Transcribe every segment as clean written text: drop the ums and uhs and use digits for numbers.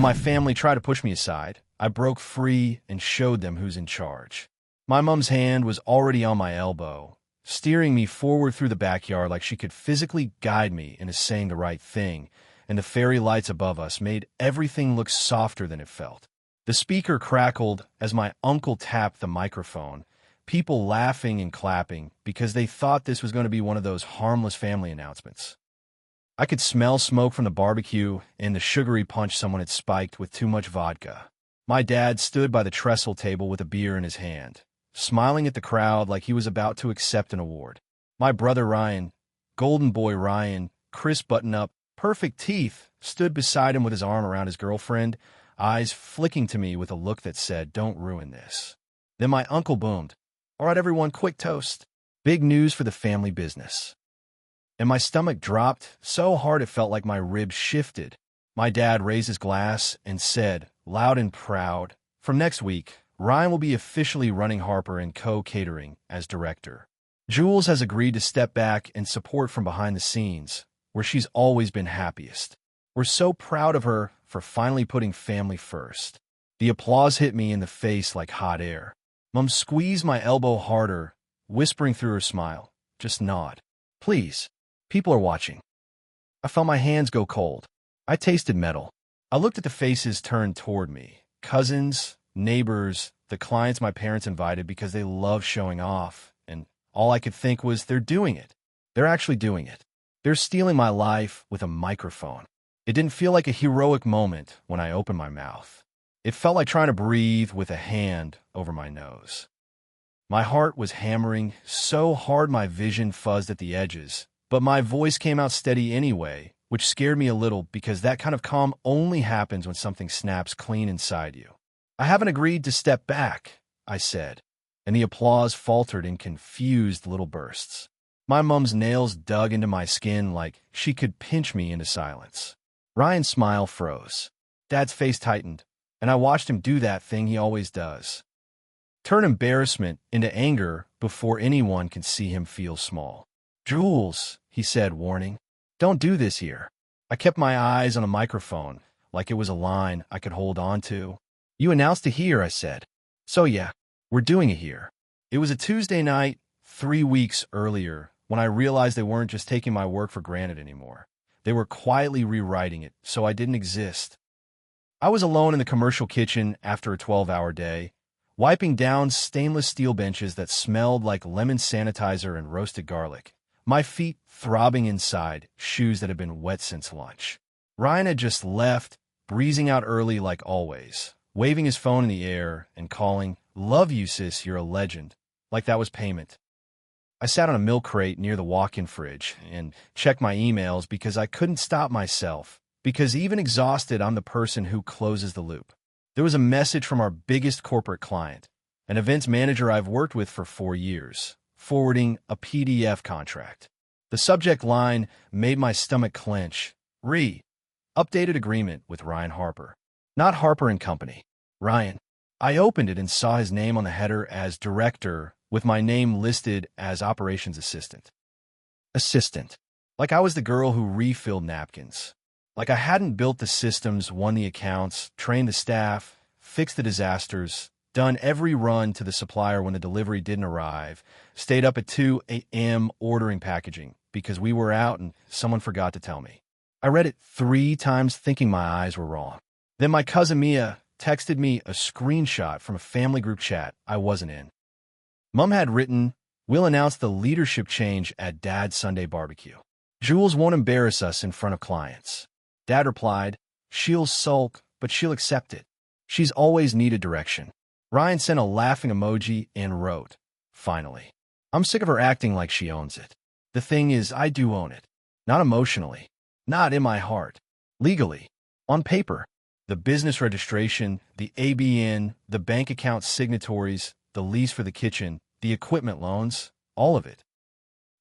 my family tried to push me aside, I broke free and showed them who's in charge. My mom's hand was already on my elbow, steering me forward through the backyard like she could physically guide me into saying the right thing, and the fairy lights above us made everything look softer than it felt. The speaker crackled as my uncle tapped the microphone, people laughing and clapping because they thought this was going to be one of those harmless family announcements. I could smell smoke from the barbecue and the sugary punch someone had spiked with too much vodka. My dad stood by the trestle table with a beer in his hand, smiling at the crowd like he was about to accept an award. My brother Ryan, golden boy Ryan, crisp button-up, perfect teeth, stood beside him with his arm around his girlfriend, eyes flicking to me with a look that said, "Don't ruin this." Then my uncle boomed, "All right, everyone, quick toast. Big news for the family business." And my stomach dropped so hard it felt like my ribs shifted. My dad raised his glass and said, loud and proud, "From next week, Ryan will be officially running Harper & Co. Catering as director. Jules has agreed to step back and support from behind the scenes, where she's always been happiest. We're so proud of her for finally putting family first." The applause hit me in the face like hot air. Mom squeezed my elbow harder, whispering through her smile, "Just nod. Please. People are watching." I felt my hands go cold. I tasted metal. I looked at the faces turned toward me. Cousins, neighbors, the clients my parents invited because they love showing off, and all I could think was, they're doing it. They're actually doing it. They're stealing my life with a microphone. It didn't feel like a heroic moment when I opened my mouth. It felt like trying to breathe with a hand over my nose. My heart was hammering so hard my vision fuzzed at the edges, but my voice came out steady anyway, which scared me a little because that kind of calm only happens when something snaps clean inside you. "I haven't agreed to step back," I said, and the applause faltered in confused little bursts. My mom's nails dug into my skin like she could pinch me into silence. Ryan's smile froze. Dad's face tightened, and I watched him do that thing he always does. Turn embarrassment into anger before anyone can see him feel small. "Jules," he said, warning, "don't do this here." I kept my eyes on a microphone, like it was a line I could hold on to. "You announced it here," I said. "So yeah, we're doing it here." It was a Tuesday night, 3 weeks earlier, when I realized they weren't just taking my work for granted anymore. They were quietly rewriting it, so I didn't exist. I was alone in the commercial kitchen after a 12-hour day, wiping down stainless steel benches that smelled like lemon sanitizer and roasted garlic, my feet throbbing inside shoes that had been wet since lunch. Ryan had just left, breezing out early like always, waving his phone in the air and calling, "Love you, sis, you're a legend," like that was payment. I sat on a milk crate near the walk-in fridge and checked my emails because I couldn't stop myself, because even exhausted, I'm the person who closes the loop. There was a message from our biggest corporate client, an events manager I've worked with for 4 years, forwarding a PDF contract. The subject line made my stomach clench. Updated agreement with Ryan Harper. Not Harper and Company. Ryan. I opened it and saw his name on the header as director, with my name listed as operations assistant. Assistant. Like I was the girl who refilled napkins. Like I hadn't built the systems, won the accounts, trained the staff, fixed the disasters, done every run to the supplier when the delivery didn't arrive, stayed up at 2 a.m. ordering packaging because we were out and someone forgot to tell me. I read it 3 times thinking my eyes were wrong. Then my cousin Mia texted me a screenshot from a family group chat I wasn't in. Mom had written, "We'll announce the leadership change at Dad's Sunday barbecue. Jules won't embarrass us in front of clients." Dad replied, "She'll sulk, but she'll accept it. She's always needed direction." Ryan sent a laughing emoji and wrote, "Finally. I'm sick of her acting like she owns it. The thing is, I do own it. Not emotionally. Not in my heart. Legally. On paper. The business registration, the ABN, the bank account signatories, the lease for the kitchen, the equipment loans, all of it.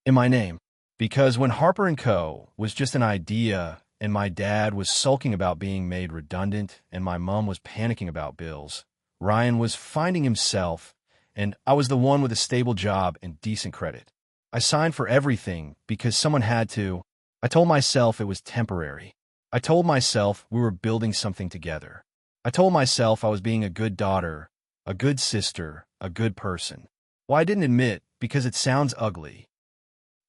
In my name. Because when Harper & Co. was just an idea, and my dad was sulking about being made redundant, and my mom was panicking about bills, Ryan was finding himself, and I was the one with a stable job and decent credit. I signed for everything because someone had to. I told myself it was temporary. I told myself we were building something together. I told myself I was being a good daughter, a good sister, a good person. What I didn't admit, because it sounds ugly,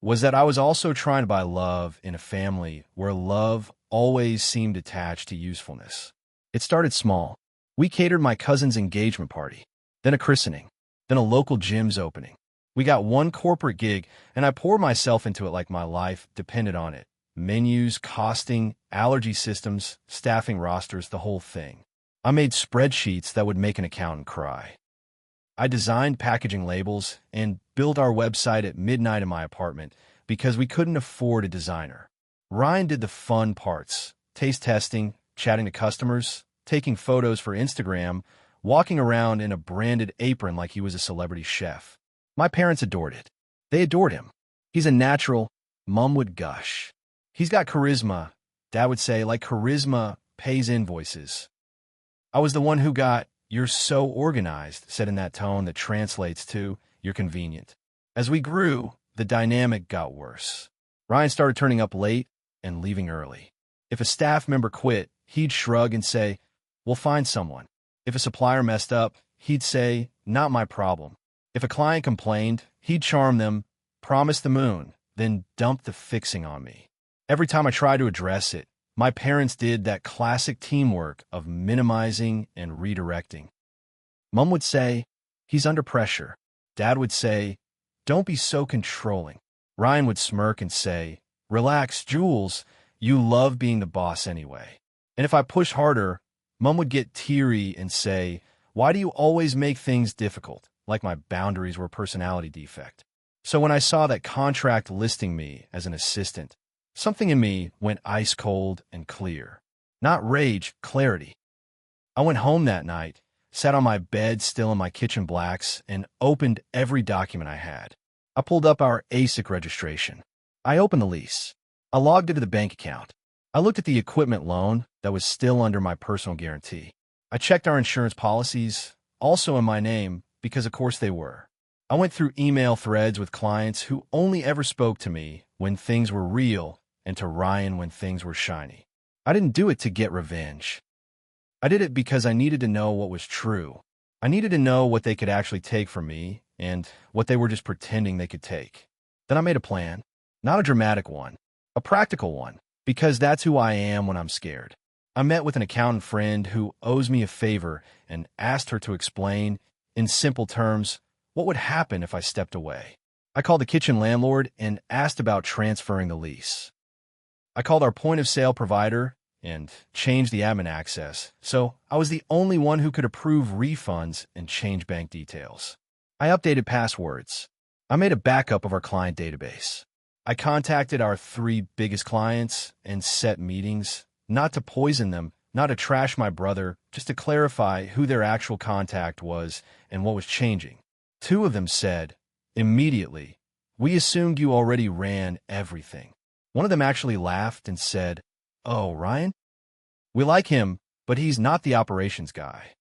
was that I was also trying to buy love in a family where love always seemed attached to usefulness. It started small. We catered my cousin's engagement party, then a christening, then a local gym's opening. We got one corporate gig, and I poured myself into it like my life depended on it. Menus, costing, allergy systems, staffing rosters, the whole thing. I made spreadsheets that would make an accountant cry. I designed packaging labels and built our website at midnight in my apartment because we couldn't afford a designer. Ryan did the fun parts, taste testing, chatting to customers, taking photos for Instagram, walking around in a branded apron like he was a celebrity chef. My parents adored it. They adored him. He's a natural. Mom would gush. He's got charisma. Dad would say, like charisma pays invoices. I was the one who got, "You're so organized," said in that tone that translates to, "You're convenient." As we grew, the dynamic got worse. Ryan started turning up late and leaving early. If a staff member quit, he'd shrug and say, "We'll find someone." If a supplier messed up, he'd say, "Not my problem." If a client complained, he'd charm them, promise the moon, then dump the fixing on me. Every time I tried to address it, my parents did that classic teamwork of minimizing and redirecting. Mom would say, "He's under pressure." Dad would say, "Don't be so controlling." Ryan would smirk and say, "Relax, Jules, you love being the boss anyway." And if I pushed harder, Mom would get teary and say, "Why do you always make things difficult?" Like my boundaries were a personality defect. So when I saw that contract listing me as an assistant, something in me went ice cold and clear. Not rage, clarity. I went home that night, sat on my bed still in my kitchen blacks, and opened every document I had. I pulled up our ASIC registration. I opened the lease. I logged into the bank account. I looked at the equipment loan that was still under my personal guarantee. I checked our insurance policies, also in my name, because of course they were. I went through email threads with clients who only ever spoke to me when things were real and to Ryan when things were shiny. I didn't do it to get revenge. I did it because I needed to know what was true. I needed to know what they could actually take from me and what they were just pretending they could take. Then I made a plan, not a dramatic one, a practical one, because that's who I am when I'm scared. I met with an accountant friend who owes me a favor and asked her to explain, in simple terms, what would happen if I stepped away. I called the kitchen landlord and asked about transferring the lease. I called our point-of-sale provider and changed the admin access, so I was the only one who could approve refunds and change bank details. I updated passwords. I made a backup of our client database. I contacted our 3 biggest clients and set meetings, not to poison them, not to trash my brother, just to clarify who their actual contact was and what was changing. 2 of them said, immediately, "We assumed you already ran everything." One of them actually laughed and said, "Oh, Ryan? We like him, but he's not the operations guy."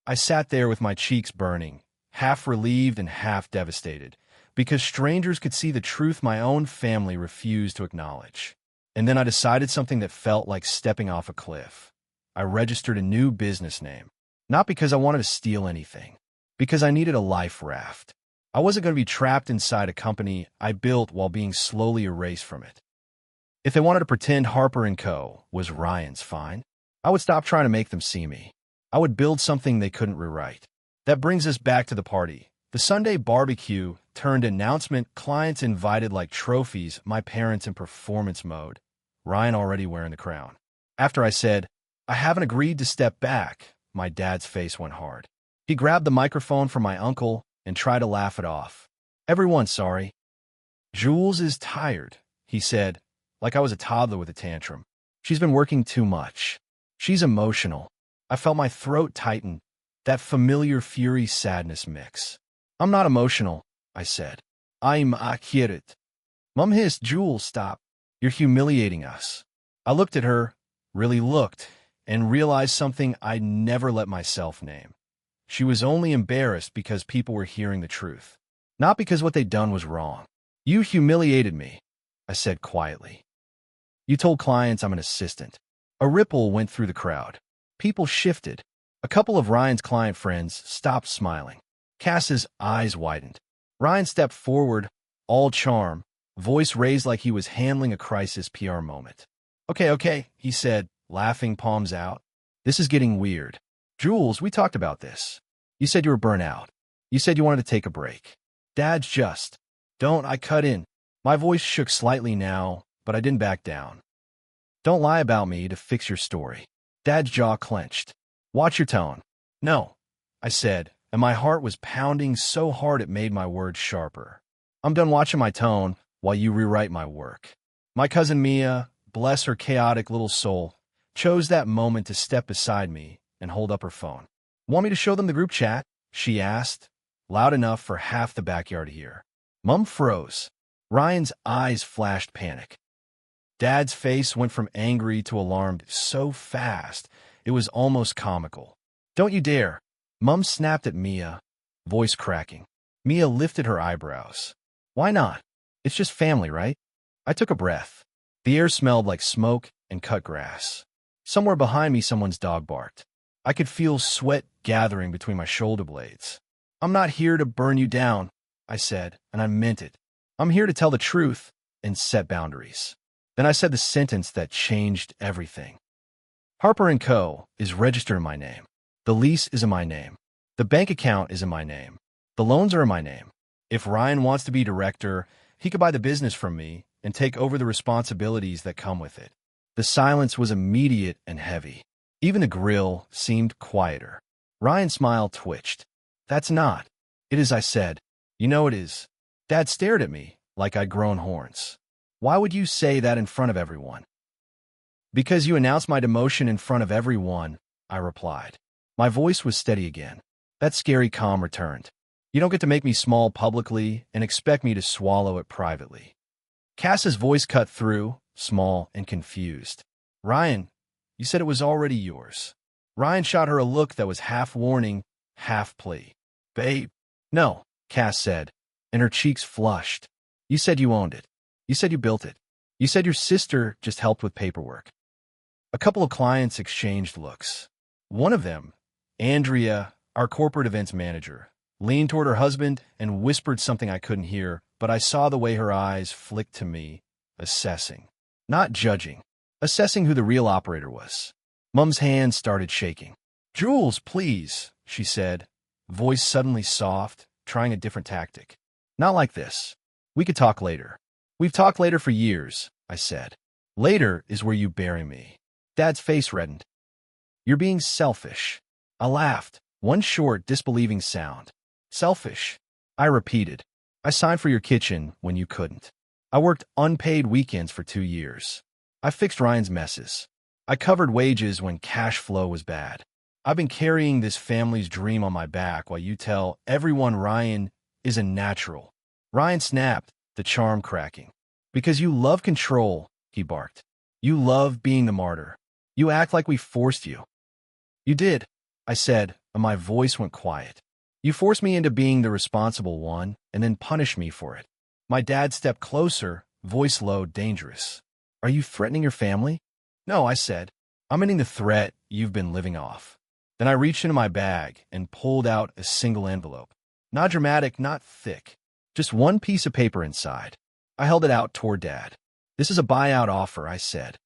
I sat there with my cheeks burning, half relieved and half devastated, because strangers could see the truth my own family refused to acknowledge. And then I decided something that felt like stepping off a cliff. I registered a new business name, not because I wanted to steal anything, because I needed a life raft. I wasn't going to be trapped inside a company I built while being slowly erased from it. If they wanted to pretend Harper & Co. was Ryan's, fine. I would stop trying to make them see me. I would build something they couldn't rewrite. That brings us back to the party. The Sunday barbecue turned announcement, clients invited like trophies, my parents in performance mode, Ryan already wearing the crown. After I said, "I haven't agreed to step back," my dad's face went hard. He grabbed the microphone from my uncle and tried to laugh it off. "Everyone's sorry. Jules is tired," he said, like I was a toddler with a tantrum. "She's been working too much. She's emotional." I felt my throat tighten, that familiar fury-sadness mix. "I'm not emotional," I said. "I'm accurate." Mom hissed, "Jules, stop. You're humiliating us." I looked at her, really looked, and realized something I'd never let myself name. She was only embarrassed because people were hearing the truth, not because what they'd done was wrong. "You humiliated me," I said quietly. "You told clients I'm an assistant, A ripple went through the crowd. People shifted. A couple of Ryan's client friends stopped smiling. Cass's eyes widened. Ryan stepped forward, all charm, voice raised like he was handling a crisis PR moment. Okay, he said, laughing palms out. This is getting weird. Jules, we talked about this. You said you were burnt out. You said you wanted to take a break. Dad's just. Don't, I cut in. My voice shook slightly now, but I didn't back down. Don't lie about me to fix your story. Dad's jaw clenched. Watch your tone. No, I said, and my heart was pounding so hard it made my words sharper. I'm done watching my tone while you rewrite my work. My cousin Mia, bless her chaotic little soul, chose that moment to step beside me and hold up her phone. Want me to show them the group chat? She asked, loud enough for half the backyard to hear. Mum froze. Ryan's eyes flashed panic. Dad's face went from angry to alarmed so fast, it was almost comical. Don't you dare. Mum snapped at Mia, voice cracking. Mia lifted her eyebrows. Why not? It's just family, right? I took a breath. The air smelled like smoke and cut grass. Somewhere behind me, someone's dog barked. I could feel sweat gathering between my shoulder blades. I'm not here to burn you down, I said, and I meant it. I'm here to tell the truth and set boundaries. Then I said the sentence that changed everything. Harper & Co. is registered in my name. The lease is in my name. The bank account is in my name. The loans are in my name. If Ryan wants to be director, he could buy the business from me and take over the responsibilities that come with it. The silence was immediate and heavy. Even the grill seemed quieter. Ryan's smile twitched. That's not. It is, I said. You know it is. Dad stared at me like I'd grown horns. Why would you say that in front of everyone? Because you announced my demotion in front of everyone, I replied. My voice was steady again. That scary calm returned. You don't get to make me small publicly and expect me to swallow it privately. Cass's voice cut through, small and confused. Ryan, you said it was already yours. Ryan shot her a look that was half warning, half plea. Babe. No, Cass said, and her cheeks flushed. You said you owned it. You said you built it. You said your sister just helped with paperwork. A couple of clients exchanged looks. One of them, Andrea, our corporate events manager, leaned toward her husband and whispered something I couldn't hear, but I saw the way her eyes flicked to me, assessing. Not judging. Assessing who the real operator was. Mum's hand started shaking. Jules, please, she said, voice suddenly soft, trying a different tactic. Not like this. We could talk later. We've talked later for years, I said. Later is where you bury me. Dad's face reddened. You're being selfish. I laughed, one short, disbelieving sound. Selfish. I repeated. I signed for your kitchen when you couldn't. I worked unpaid weekends for 2 years. I fixed Ryan's messes. I covered wages when cash flow was bad. I've been carrying this family's dream on my back while you tell everyone Ryan is a natural. Ryan snapped, the charm cracking. Because you love control, he barked. You love being the martyr. You act like we forced you. You did, I said, and my voice went quiet. You forced me into being the responsible one and then punished me for it. My dad stepped closer, voice low, dangerous. Are you threatening your family? No, I said. I'm ending the threat you've been living off. Then I reached into my bag and pulled out a single envelope. Not dramatic, not thick. Just one piece of paper inside. I held it out toward Dad. This is a buyout offer, I said.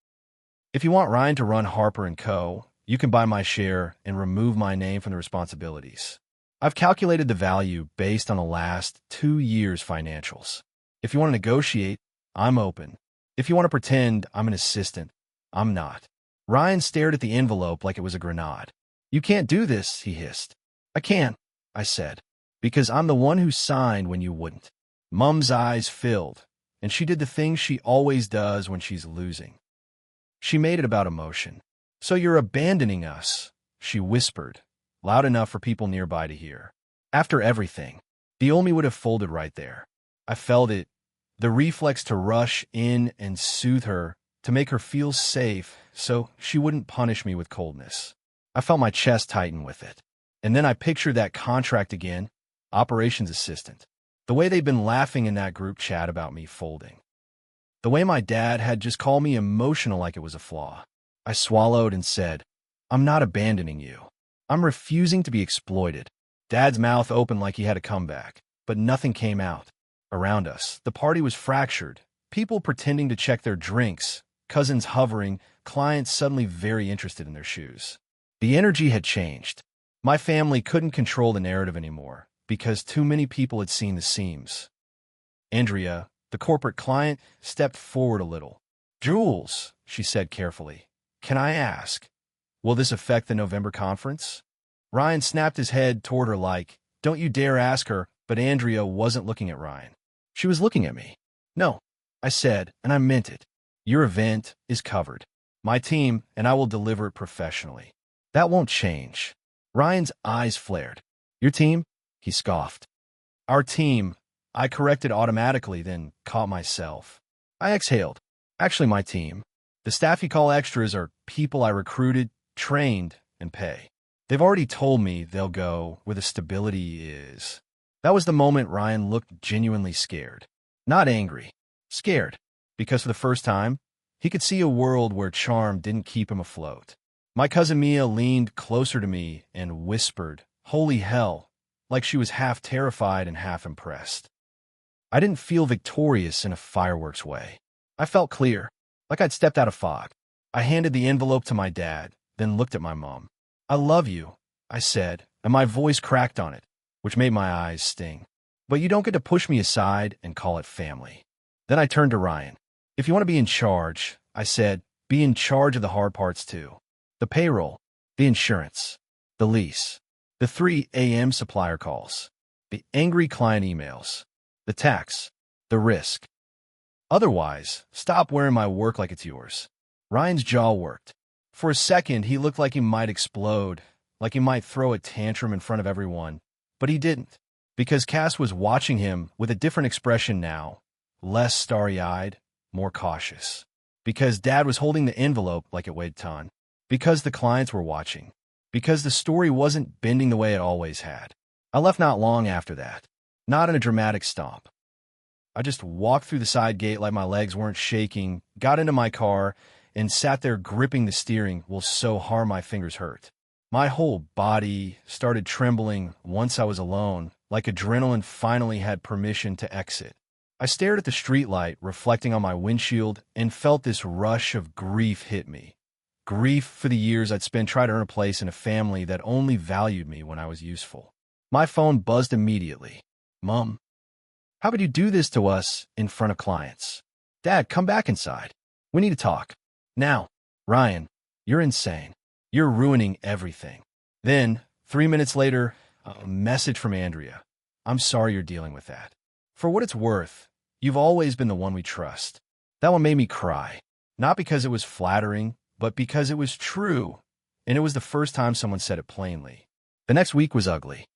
If you want Ryan to run Harper & Co., you can buy my share and remove my name from the responsibilities. I've calculated the value based on the last 2 years' financials. If you want to negotiate, I'm open. If you want to pretend I'm an assistant, I'm not. Ryan stared at the envelope like it was a grenade. You can't do this, he hissed. I can't, I said, because I'm the one who signed when you wouldn't. Mum's eyes filled, and she did the thing she always does when she's losing. She made it about emotion. So you're abandoning us, she whispered, loud enough for people nearby to hear. After everything, the Omi would have folded right there. I felt it, the reflex to rush in and soothe her, to make her feel safe so she wouldn't punish me with coldness. I felt my chest tighten with it. And then I pictured that contract again, operations assistant. The way they'd been laughing in that group chat about me folding. The way my dad had just called me emotional like it was a flaw. I swallowed and said, I'm not abandoning you. I'm refusing to be exploited. Dad's mouth opened like he had a comeback, but nothing came out. Around us, the party was fractured. People pretending to check their drinks, cousins hovering, clients suddenly very interested in their shoes. The energy had changed. My family couldn't control the narrative anymore because too many people had seen the seams. Andrea, the corporate client, stepped forward a little. Jules, she said carefully, can I ask, will this affect the November conference? Ryan snapped his head toward her like, don't you dare ask her, but Andrea wasn't looking at Ryan. She was looking at me. No, I said, and I meant it. Your event is covered. My team, and I will deliver it professionally. That won't change. Ryan's eyes flared. Your team? He scoffed. Our team. I corrected automatically, then caught myself. I exhaled. Actually, my team. The staff you call extras are people I recruited, trained, and pay. They've already told me they'll go where the stability is. That was the moment Ryan looked genuinely scared. Not angry. Scared. Because for the first time, he could see a world where charm didn't keep him afloat. My cousin Mia leaned closer to me and whispered, holy hell, like she was half terrified and half impressed. I didn't feel victorious in a fireworks way. I felt clear, like I'd stepped out of fog. I handed the envelope to my dad, then looked at my mom. I love you, I said, and my voice cracked on it, which made my eyes sting. But you don't get to push me aside and call it family. Then I turned to Ryan. If you want to be in charge, I said, be in charge of the hard parts too. The payroll, the insurance, the lease, the 3 a.m. supplier calls, the angry client emails, the tax, the risk. Otherwise, stop wearing my work like it's yours. Ryan's jaw worked. For a second, he looked like he might explode, like he might throw a tantrum in front of everyone. But he didn't, because Cass was watching him with a different expression now, less starry-eyed, more cautious. Because Dad was holding the envelope like it weighed a ton. Because the clients were watching. Because the story wasn't bending the way it always had. I left not long after that. Not in a dramatic stomp. I just walked through the side gate like my legs weren't shaking, got into my car, and sat there gripping the steering wheel so hard my fingers hurt. My whole body started trembling once I was alone, like adrenaline finally had permission to exit. I stared at the streetlight reflecting on my windshield and felt this rush of grief hit me. Grief for the years I'd spent trying to earn a place in a family that only valued me when I was useful. My phone buzzed immediately. Mom, how could you do this to us in front of clients? Dad, come back inside. We need to talk. Now. Ryan, you're insane. You're ruining everything. Then, 3 minutes later, a message from Andrea. I'm sorry you're dealing with that. For what it's worth, you've always been the one we trust. That one made me cry. Not because it was flattering, but because it was true. And it was the first time someone said it plainly. The next week was ugly.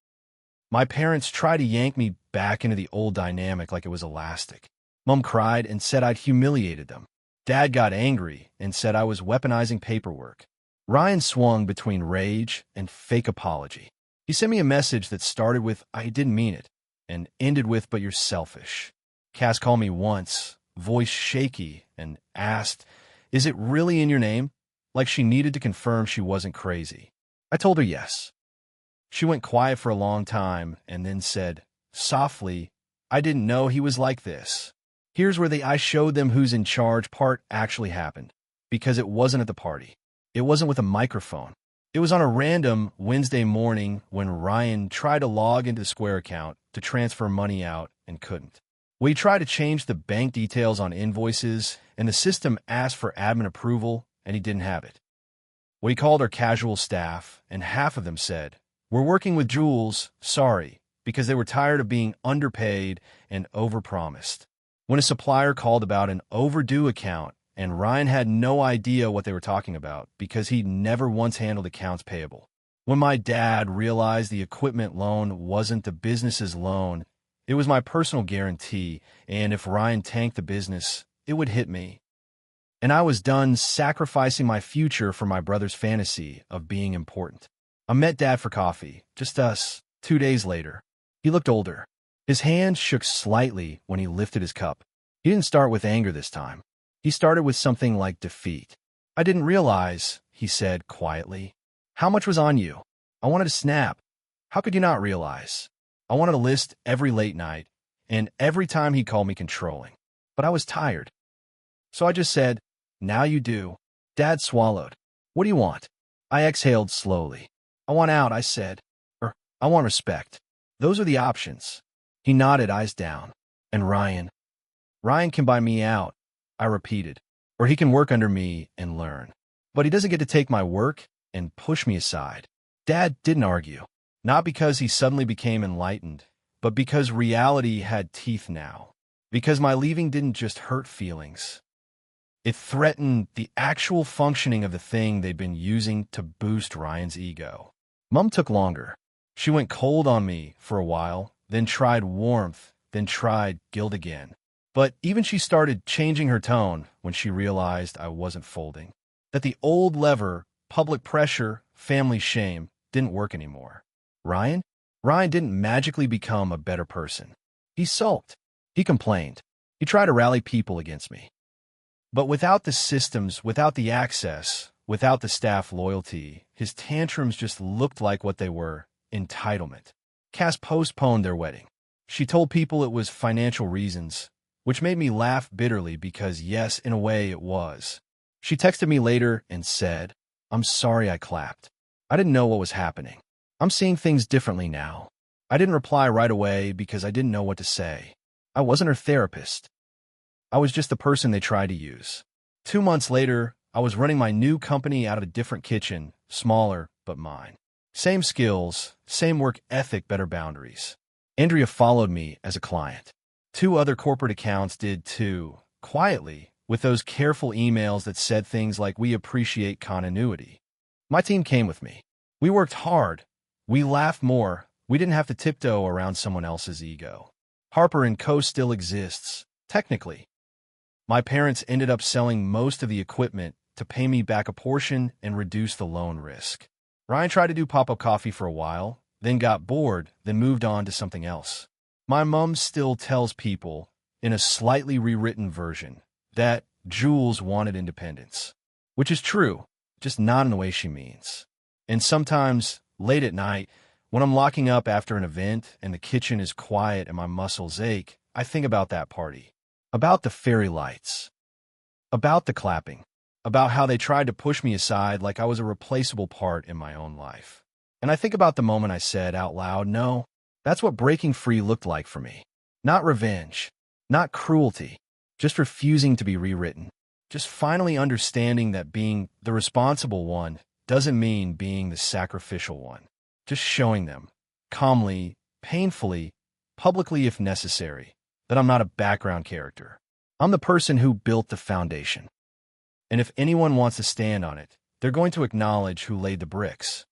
My parents tried to yank me back into the old dynamic like it was elastic. Mom cried and said I'd humiliated them. Dad got angry and said I was weaponizing paperwork. Ryan swung between rage and fake apology. He sent me a message that started with, I didn't mean it, and ended with, but you're selfish. Cass called me once, voice shaky, and asked, is it really in your name? Like she needed to confirm she wasn't crazy. I told her yes. She went quiet for a long time and then said, softly, I didn't know he was like this. Here's where the I showed them who's in charge part actually happened. Because it wasn't at the party. It wasn't with a microphone. It was on a random Wednesday morning when Ryan tried to log into the Square account to transfer money out and couldn't. We tried to change the bank details on invoices, and the system asked for admin approval, and he didn't have it. We called our casual staff, and half of them said, we're working with Jules, sorry, because they were tired of being underpaid and overpromised. When a supplier called about an overdue account, and Ryan had no idea what they were talking about because he'd never once handled accounts payable. When my dad realized the equipment loan wasn't the business's loan, it was my personal guarantee, and if Ryan tanked the business, it would hit me. And I was done sacrificing my future for my brother's fantasy of being important. I met Dad for coffee, just us, 2 days later. He looked older. His hand shook slightly when he lifted his cup. He didn't start with anger this time. He started with something like defeat. I didn't realize, he said quietly. How much was on you? I wanted to snap. How could you not realize? I wanted to list every late night, and every time he called me controlling. But I was tired. So I just said, now you do. Dad swallowed. What do you want? I exhaled slowly. I want out, I said. Or, I want respect. Those are the options. He nodded, eyes down. And Ryan? Ryan can buy me out, I repeated. Or he can work under me and learn. But he doesn't get to take my work and push me aside. Dad didn't argue. Not because he suddenly became enlightened, but because reality had teeth now. Because my leaving didn't just hurt feelings. It threatened the actual functioning of the thing they'd been using to boost Ryan's ego. Mom took longer. She went cold on me for a while, then tried warmth, then tried guilt again. But even she started changing her tone when she realized I wasn't folding. That the old lever, public pressure, family shame, didn't work anymore. Ryan? Ryan didn't magically become a better person. He sulked. He complained. He tried to rally people against me. But without the systems, without the access, without the staff loyalty, his tantrums just looked like what they were, entitlement. Cass postponed their wedding. She told people it was financial reasons, which made me laugh bitterly because, yes, in a way it was. She texted me later and said, I'm sorry I clapped. I didn't know what was happening. I'm seeing things differently now. I didn't reply right away because I didn't know what to say. I wasn't her therapist. I was just the person they tried to use. 2 months later, I was running my new company out of a different kitchen, smaller, but mine. Same skills, same work ethic, better boundaries. Andrea followed me as a client. 2 other corporate accounts did too, quietly, with those careful emails that said things like, we appreciate continuity. My team came with me. We worked hard. We laughed more. We didn't have to tiptoe around someone else's ego. Harper & Co. still exists, technically. My parents ended up selling most of the equipment to pay me back a portion and reduce the loan risk. Ryan tried to do pop-up coffee for a while, then got bored, then moved on to something else. My mom still tells people, in a slightly rewritten version, that Jules wanted independence. Which is true, just not in the way she means. And sometimes, late at night, when I'm locking up after an event and the kitchen is quiet and my muscles ache, I think about that party. About the fairy lights. About the clapping. About how they tried to push me aside like I was a replaceable part in my own life. And I think about the moment I said out loud, no, that's what breaking free looked like for me. Not revenge. Not cruelty. Just refusing to be rewritten. Just finally understanding that being the responsible one doesn't mean being the sacrificial one. Just showing them, calmly, painfully, publicly if necessary, that I'm not a background character. I'm the person who built the foundation. And if anyone wants to stand on it, they're going to acknowledge who laid the bricks.